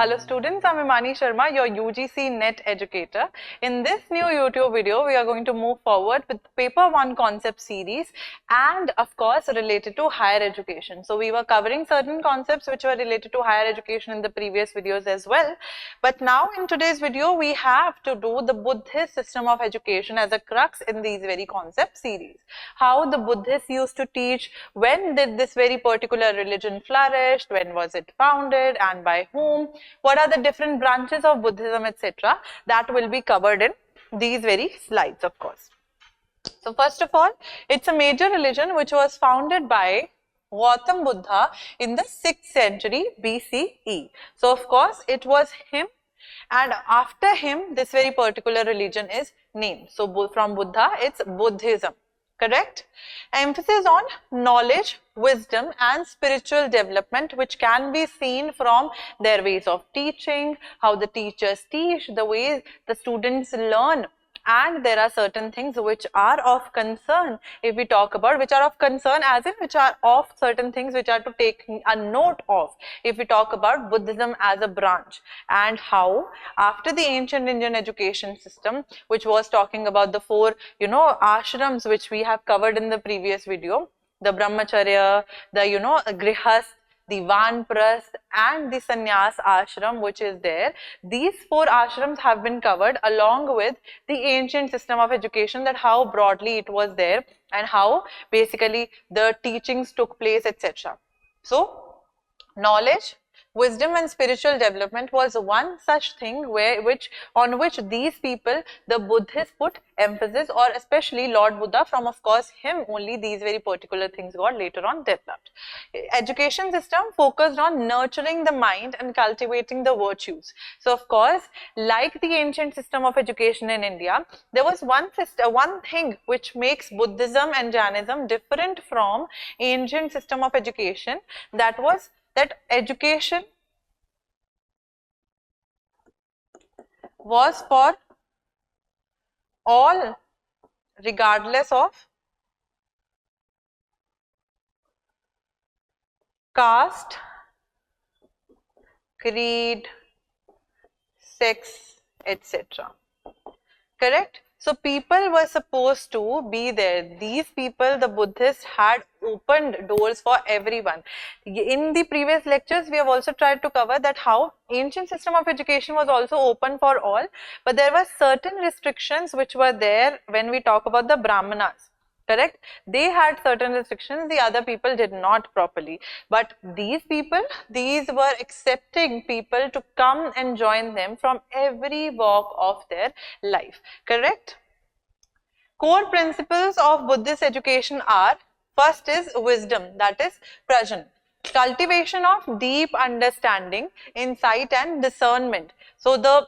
Hello students, I'm Himani Sharma, your UGC NET educator. In this new YouTube video, we are going to move forward with Paper-I concept series and of course related to higher education. So we were covering certain concepts which were related to higher education in the previous videos as well. But now in today's video, we have to do the Buddhist system of education as a crux in these very concept series. How the Buddhists used to teach, when did this very particular religion flourish, when was it founded and by whom, what are the different branches of Buddhism, etc. That will be covered in these very slides, of course. So first of all, it's a major religion which was founded by Gautam Buddha in the 6th century BCE. So of course, it was him, and after him, this very particular religion is named. So from Buddha, it's Buddhism. Correct? Emphasis on knowledge, wisdom and spiritual development, which can be seen from their ways of teaching, how the teachers teach, the ways the students learn. And there are certain things which are of concern, if we talk about, which are of concern as in which are of certain things which are to take a note of, if we talk about Buddhism as a branch, and how after the ancient Indian education system, which was talking about the four, ashrams which we have covered in the previous video, the Brahmacharya, the, Grihast, the Vanprasth and the Sannyas ashram which is there. These four ashrams have been covered along with the ancient system of education, that how broadly it was there and how basically the teachings took place, etc. So, knowledge, wisdom and spiritual development was one such thing on which these people, the Buddhists, put emphasis, or especially Lord Buddha, from of course him only these very particular things got later on developed. Education system focused on nurturing the mind and cultivating the virtues. So of course, like the ancient system of education in India, there was one thing which makes Buddhism and Jainism different from ancient system of education, that was that education was for all, regardless of caste, creed, sex, etc. Correct? So people were supposed to be there. These people, the Buddhists, had opened doors for everyone. In the previous lectures, we have also tried to cover that how ancient system of education was also open for all, but there were certain restrictions which were there when we talk about the Brahmanas. Correct? They had certain restrictions, the other people did not properly. But these people, these were accepting people to come and join them from every walk of their life. Correct? Core principles of Buddhist education are, first is wisdom, that is prajan. Cultivation of deep understanding, insight and discernment. So the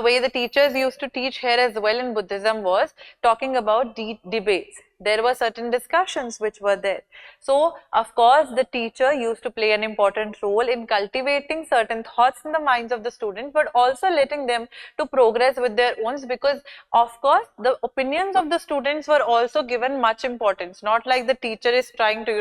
way the teachers used to teach here as well in Buddhism was talking about debates. There were certain discussions which were there. So, of course, the teacher used to play an important role in cultivating certain thoughts in the minds of the students, but also letting them to progress with their own, because, of course, the opinions of the students were also given much importance. Not like the teacher is trying to,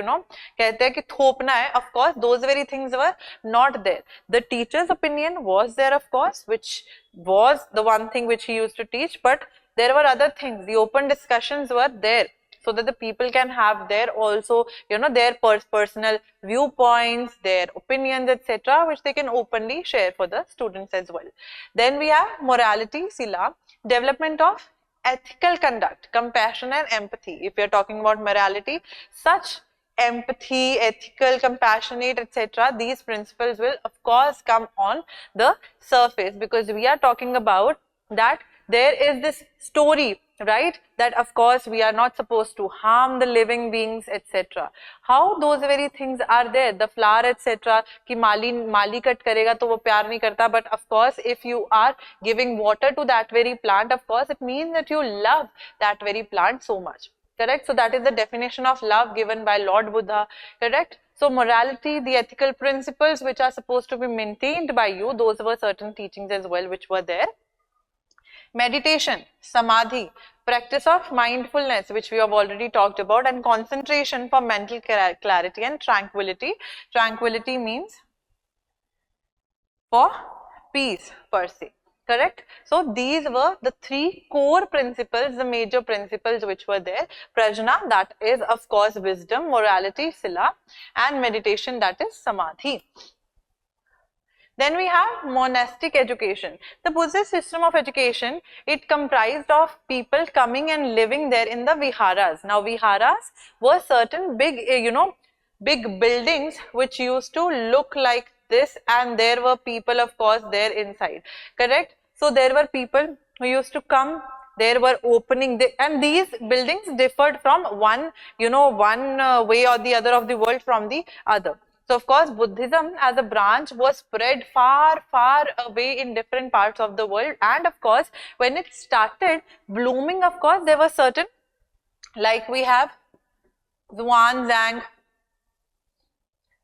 कहते हैं कि थोपना है. Of course, those very things were not there. The teacher's opinion was there, of course, which was the one thing which he used to teach, but there were other things. The open discussions were there, so that the people can have their also, their personal viewpoints, their opinions, etc., which they can openly share for the students as well. Then we have morality, sila, development of ethical conduct, compassion and empathy. If we are talking about morality, such empathy, ethical, compassionate, etc., these principles will of course come on the surface, because we are talking about that there is this story, right, that of course we are not supposed to harm the living beings, etc. How those very things are there, the flower, etc., ki mali cut karega to wo pyar nahi karta, but of course if you are giving water to that very plant, of course it means that you love that very plant so much. Correct? So that is the definition of love given by Lord Buddha. Correct? So morality, the ethical principles which are supposed to be maintained by you, those were certain teachings as well which were there. Meditation, samadhi, practice of mindfulness, which we have already talked about, and concentration for mental clarity and tranquility. Tranquility means for peace per se. Correct? So these were the three core principles, the major principles which were there. Prajna, that is of course wisdom, morality, sila, and meditation, that is samadhi. Then we have monastic education. The Buddhist system of education, it comprised of people coming and living there in the viharas. Now viharas were certain big, big buildings which used to look like this, and there were people of course there inside. Correct? So there were people who used to come, there were opening, and these buildings differed from one, way or the other of the world from the other. So of course Buddhism as a branch was spread far, far away in different parts of the world, and of course when it started blooming, of course there were certain, like we have Zhuangzang,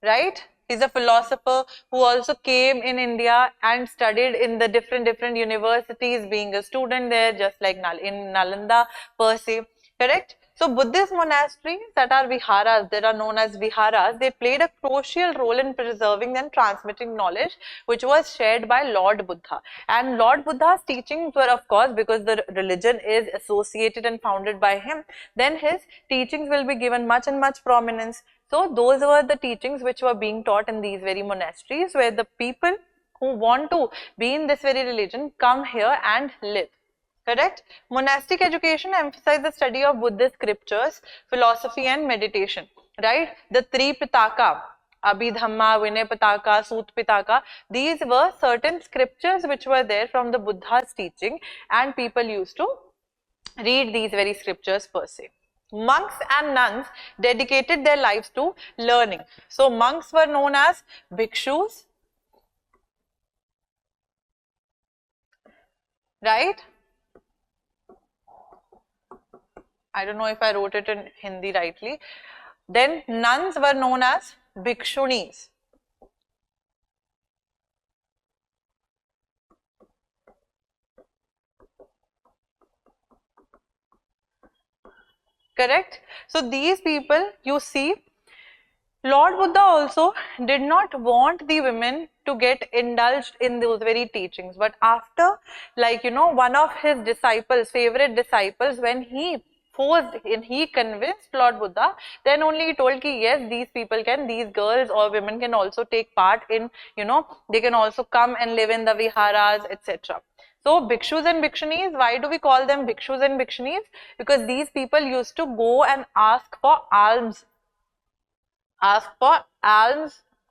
right? He's a philosopher who also came in India and studied in the different universities, being a student there, just like in Nalanda per se. Correct? So Buddhist monasteries that are viharas, that are known as viharas, they played a crucial role in preserving and transmitting knowledge which was shared by Lord Buddha. And Lord Buddha's teachings were, of course, because the religion is associated and founded by him, then his teachings will be given much and much prominence. So those were the teachings which were being taught in these very monasteries, where the people who want to be in this very religion come here and live. Correct? Monastic education emphasized the study of Buddhist scriptures, philosophy and meditation. Right? The three Pitaka, Abhidhamma, Vinay Pitaka, Sut Pitaka, these were certain scriptures which were there from the Buddha's teaching, and people used to read these very scriptures per se. Monks and nuns dedicated their lives to learning. So monks were known as bhikshus, right? I don't know if I wrote it in Hindi rightly. Then nuns were known as bhikshunis. Correct? So these people, you see, Lord Buddha also did not want the women to get indulged in those very teachings. But after, one of his disciples, favorite disciples, when he forced and he convinced Lord Buddha, then only he told ki yes, these people can, these girls or women can also take part in, they can also come and live in the viharas, etc. So bhikshus and bhikshunis, why do we call them bhikshus and bhikshunis? Because these people used to go and ask for alms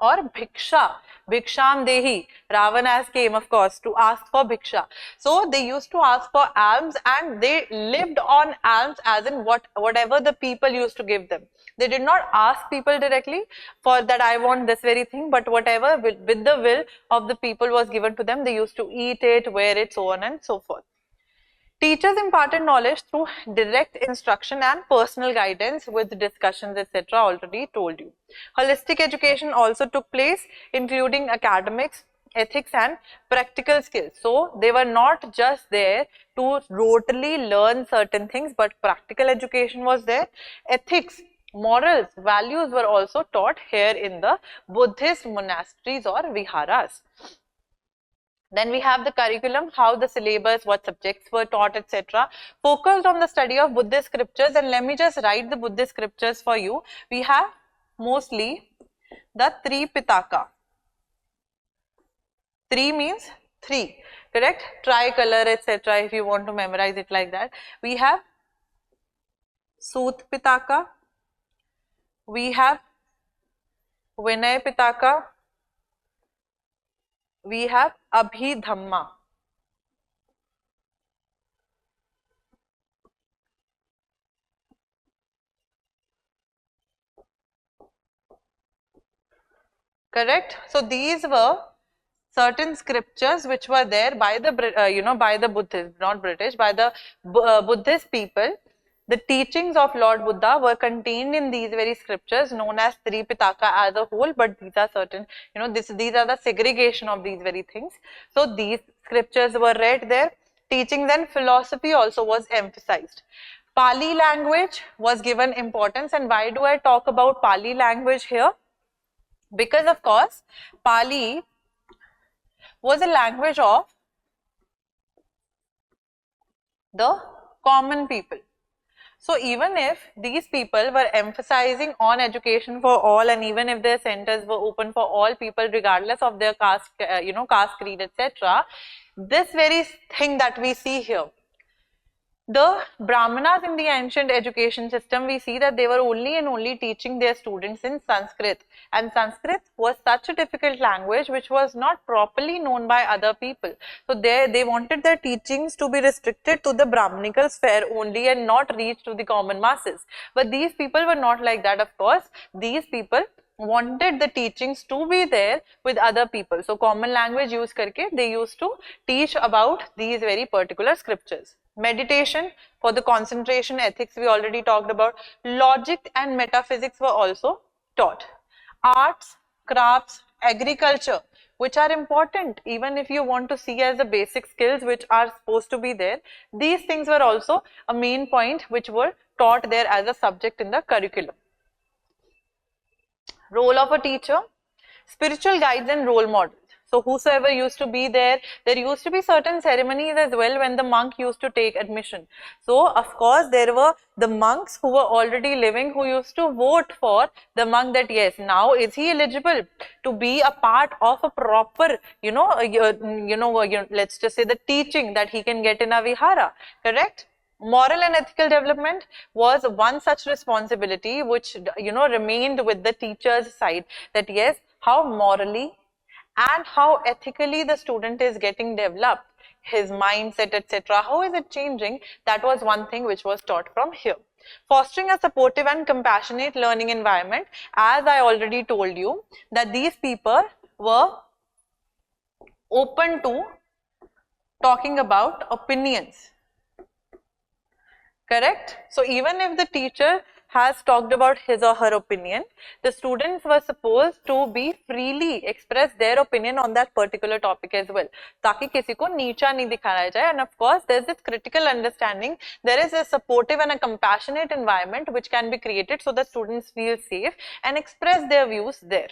or bhiksha. Bhiksham dehi. Ravana has came, of course, to ask for bhiksha. So they used to ask for alms, and they lived on alms, as in whatever the people used to give them. They did not ask people directly for that I want this very thing, but whatever with the will of the people was given to them, they used to eat it, wear it, so on and so forth. Teachers imparted knowledge through direct instruction and personal guidance with discussions, etc. already told you. Holistic education also took place, including academics, ethics and practical skills. So they were not just there to totally learn certain things, but practical education was there. Ethics, morals, values were also taught here in the Buddhist monasteries or viharas. Then we have the curriculum, how the syllabus, what subjects were taught, etc. Focused on the study of Buddhist scriptures, and let me just write the Buddhist scriptures for you. We have mostly the three Pitaka. Three means three, correct? Tricolor, etc. if you want to memorize it like that. We have Sut Pitaka. We have Vinay Pitaka. We have Abhidhamma. Correct? So these were certain scriptures which were there by the by the Buddhists, not British, by the Buddhist people. The teachings of Lord Buddha were contained in these very scriptures known as Three Pitaka as a whole, but these are certain, these are the segregation of these very things. So these scriptures were read there. Teachings and philosophy also was emphasized. Pali language was given importance, and why do I talk about Pali language here? Because of course, Pali was a language of the common people. So even if these people were emphasizing on education for all, and even if their centers were open for all people regardless of their caste, caste, creed, etc., this very thing that we see here, the Brahmanas in the ancient education system, we see that they were only and only teaching their students in Sanskrit, and Sanskrit was such a difficult language which was not properly known by other people. So they wanted their teachings to be restricted to the Brahmanical sphere only and not reach to the common masses. But these people were not like that, of course. These people wanted the teachings to be there with other people. So common language use karke they used to teach about these very particular scriptures. Meditation for the concentration, ethics we already talked about. Logic and metaphysics were also taught. Arts, crafts, agriculture, which are important even if you want to see as the basic skills which are supposed to be there. These things were also a main point which were taught there as a subject in the curriculum. Role of a teacher, spiritual guides and role models. So whosoever used to be there used to be certain ceremonies as well when the monk used to take admission. So of course there were the monks who were already living who used to vote for the monk that yes, now is he eligible to be a part of a proper, let's just say the teaching that he can get in a vihara, correct? Moral and ethical development was one such responsibility which remained with the teacher's side, that yes, how morally and how ethically the student is getting developed, his mindset, etc. How is it changing? That was one thing which was taught from here. Fostering a supportive and compassionate learning environment, as I already told you, that these people were open to talking about opinions. Correct? So even if the teacher has talked about his or her opinion, the students were supposed to be freely express their opinion on that particular topic as well, ताकि किसी को नीचा नहीं दिखाया जाए. And of course there is this critical understanding, there is a supportive and a compassionate environment which can be created so that students feel safe and express their views there.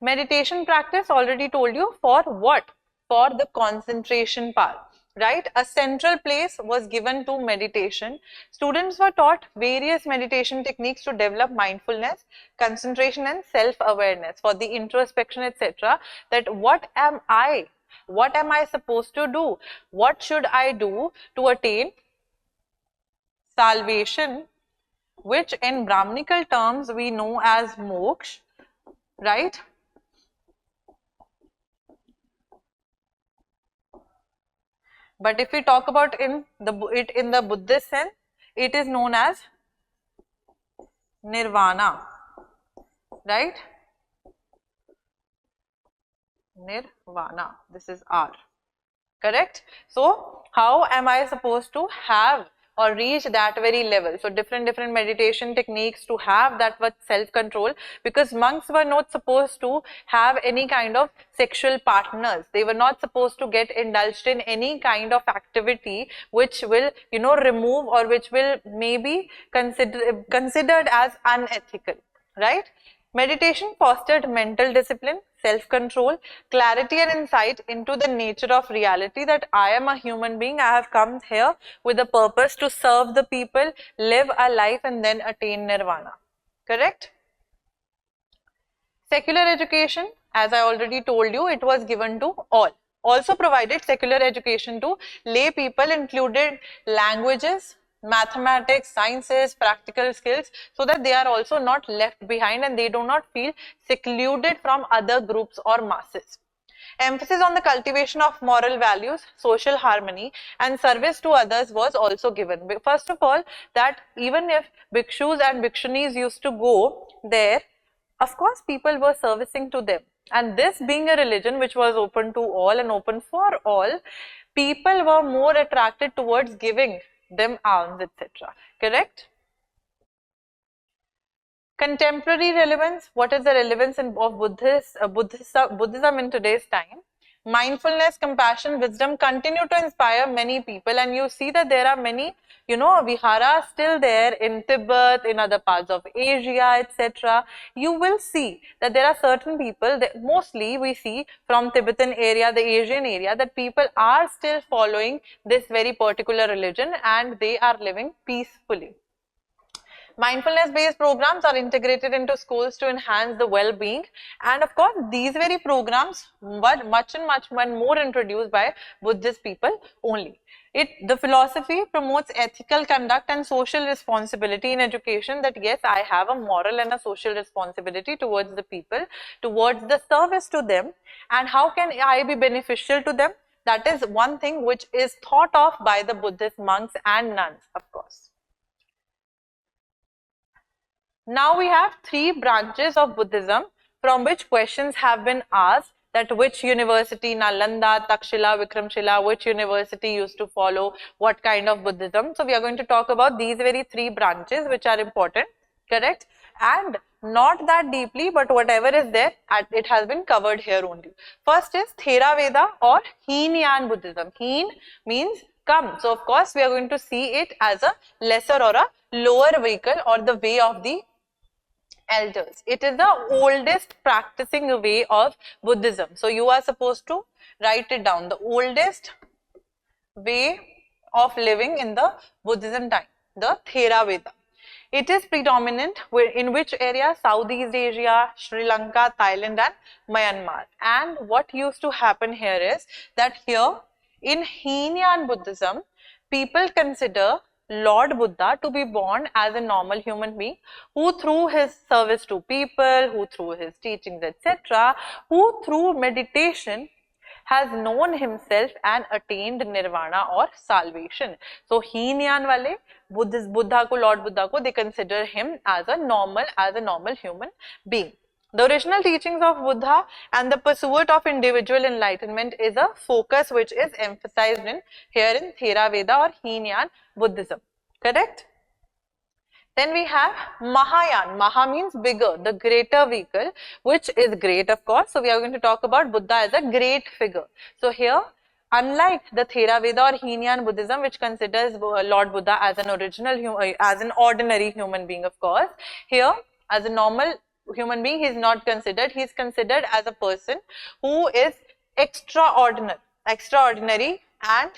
Meditation practice, already told you, for what? For the concentration part. Right? A central place was given to meditation. Students were taught various meditation techniques to develop mindfulness, concentration and self-awareness for the introspection, etc. That what am I supposed to do? What should I do to attain salvation, which in Brahmanical terms we know as moksha, right? But if we talk about it in the Buddhist sense, it is known as nirvana, right? Nirvana, this is R, correct? So how am I supposed to have or reach that very level? So different meditation techniques to have that self-control, because monks were not supposed to have any kind of sexual partners. They were not supposed to get indulged in any kind of activity which will remove or which will maybe considered as unethical, right? Meditation fostered mental discipline, self-control, clarity and insight into the nature of reality, that I am a human being, I have come here with a purpose to serve the people, live a life and then attain nirvana, correct? Secular education, as I already told you, it was given to all. Also provided secular education to lay people, included languages, mathematics, sciences, practical skills, so that they are also not left behind and they do not feel secluded from other groups or masses. Emphasis on the cultivation of moral values, social harmony and service to others was also given. First of all, that even if bhikshus and bhikshunis used to go there, of course people were servicing to them, and this being a religion which was open to all and open for all, people were more attracted towards giving them alms, etc. Correct? Contemporary relevance. What is the relevance of Buddhism in today's time? Mindfulness, compassion, wisdom continue to inspire many people, and you see that there are many, viharas still there in Tibet, in other parts of Asia, etc. You will see that there are certain people, that mostly we see from Tibetan area, the Asian area, that people are still following this very particular religion and they are living peacefully. Mindfulness-based programs are integrated into schools to enhance the well-being, and of course these very programs were much more introduced by Buddhist people only. The philosophy promotes ethical conduct and social responsibility in education, that yes, I have a moral and a social responsibility towards the people, towards the service to them, and how can I be beneficial to them? That is one thing which is thought of by the Buddhist monks and nuns, of course. Now we have three branches of Buddhism from which questions have been asked, that which university, Nalanda, Takshila, Vikramshila, which university used to follow what kind of Buddhism. So we are going to talk about these very three branches which are important, correct? And not that deeply, but whatever is there, it has been covered here only. First is Theravada or Hinayan Buddhism. Hin means come. So of course we are going to see it as a lesser or a lower vehicle or the way of the elders. It is the oldest practicing way of Buddhism. So you are supposed to write it down. The oldest way of living in the Buddhism time, the Theravada. It is predominant in which area? Southeast Asia, Sri Lanka, Thailand and Myanmar. And what used to happen here is that here in Hinayan Buddhism, people consider Lord Buddha to be born as a normal human being, who through his service to people, who through his teachings, etc., who through meditation has known himself and attained nirvana or salvation. So Hinayan wale Buddha ko, Lord Buddha ko, they consider him as a normal human being. The original teachings of Buddha and the pursuit of individual enlightenment is a focus which is emphasized here in Theravada or Hinayan Buddhism, correct? Then we have Mahayana. Maha means bigger, the greater vehicle, which is great, of course. So we are going to talk about Buddha as a great figure. So here, unlike the Theravada or Hinayan Buddhism, which considers Lord Buddha as an ordinary human being, of course, here as a normal human being, he is not considered. He is considered as a person who is extraordinary and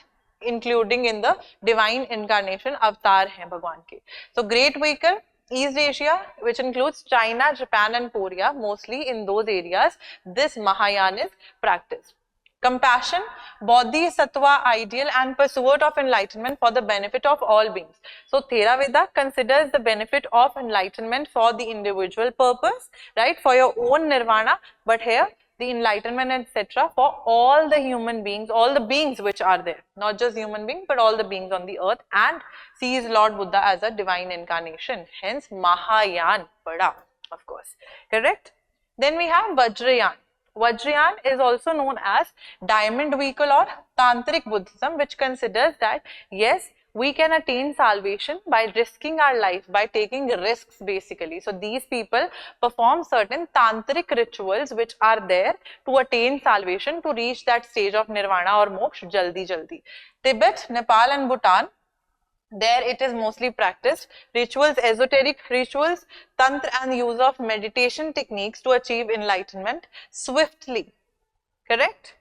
including in the divine incarnation, avatar hai Bhagwan ke. So great vehicle, East Asia, which includes China, Japan and Korea, mostly in those areas, this Mahayana is practiced. Compassion, bodhisattva ideal and pursuit of enlightenment for the benefit of all beings. So Theravada considers the benefit of enlightenment for the individual purpose, right, for your own nirvana, but here the enlightenment, etc., for all the human beings, all the beings which are there, not just human beings, but all the beings on the earth, and sees Lord Buddha as a divine incarnation, hence Mahayana Pada, of course, correct? Then we have Vajrayana. Vajrayana is also known as diamond vehicle or Tantric Buddhism, which considers that yes, we can attain salvation by risking our life, by taking risks basically. So these people perform certain tantric rituals which are there to attain salvation, to reach that stage of nirvana or moksha jaldi. Tibet, Nepal and Bhutan, there it is mostly practiced. Rituals, esoteric rituals, tantra and use of meditation techniques to achieve enlightenment swiftly, correct?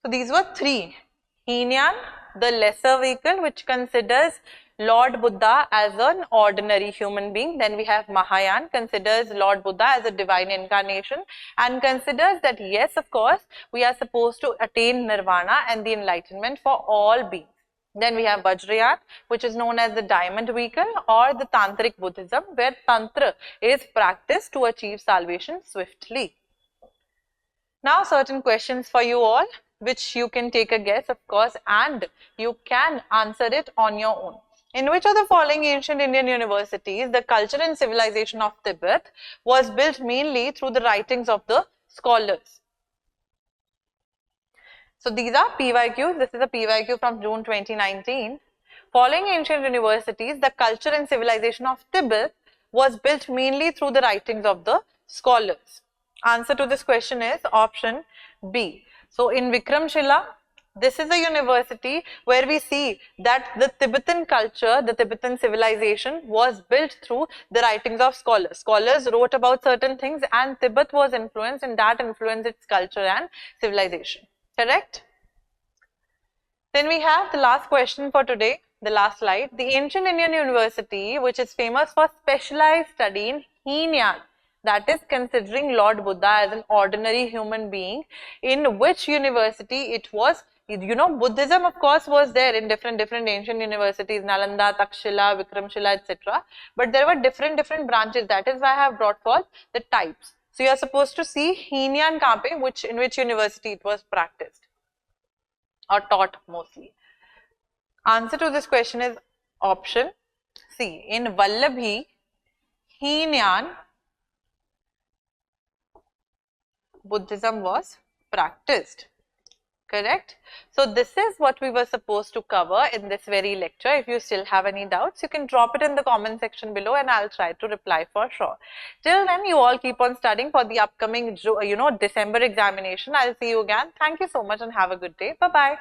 So these were three. Hinayan, the lesser vehicle, which considers Lord Buddha as an ordinary human being. Then we have Mahayana, considers Lord Buddha as a divine incarnation and considers that yes, of course, we are supposed to attain nirvana and the enlightenment for all beings. Then we have Vajrayana, which is known as the diamond vehicle or the Tantric Buddhism, where Tantra is practiced to achieve salvation swiftly. Now certain questions for you all, which you can take a guess, of course, and you can answer it on your own. In which of the following ancient Indian universities the culture and civilization of Tibet was built mainly through the writings of the scholars? So these are PYQs. This is a PYQ from June 2019. Following ancient universities, the culture and civilization of Tibet was built mainly through the writings of the scholars. Answer to this question is option B. So in Vikramshila, this is a university where we see that the Tibetan culture, the Tibetan civilization was built through the writings of scholars. Scholars wrote about certain things and Tibet was influenced, and that influenced its culture and civilization. Correct? Then we have the last question for today, the last slide. The ancient Indian university, which is famous for specialized study in Heenyan, that is considering Lord Buddha as an ordinary human being, in which university it was. You know, Buddhism of course was there in different ancient universities, Nalanda, Takshila, Vikramshila, etc. But there were different branches. That is why I have brought forth the types. So you are supposed to see Heenyan kahan pe, in which university it was practiced or taught mostly. Answer to this question is option C. In Vallabhi, Heenyan, Buddhism was practiced. Correct? So this is what we were supposed to cover in this very lecture. If you still have any doubts, you can drop it in the comment section below and I'll try to reply for sure. Till then, you all keep on studying for the upcoming, December examination. I'll see you again. Thank you so much and have a good day. Bye-bye.